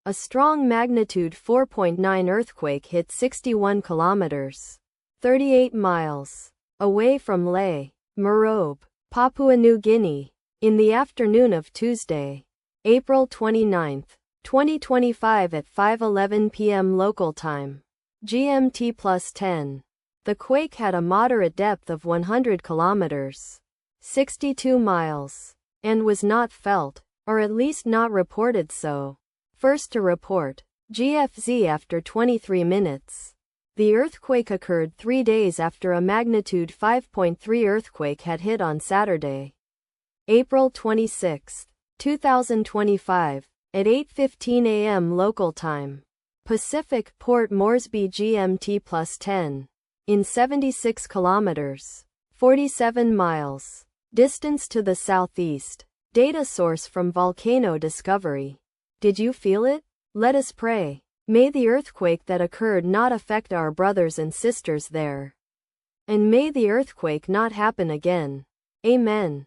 A strong magnitude 4.9 earthquake hit 61 kilometers, 38 miles, away from Lae, Morobe, Papua New Guinea, in the afternoon of Tuesday, April 29, 2025 at 5:11 p.m. local time, GMT+10. The quake had a moderate depth of 100 kilometers, 62 miles, and was not felt, or at least not reported so. First to report, GFZ after 23 minutes. The earthquake occurred 3 days after a magnitude 5.3 earthquake had hit on Saturday, April 26, 2025, at 8:15 a.m. local time, Pacific. Port Moresby GMT+10. In 76 kilometers, 47 miles, distance to the southeast. Data source from Volcano Discovery. Did you feel it? Let us pray. May the earthquake that occurred not affect our brothers and sisters there. And may the earthquake not happen again. Amen.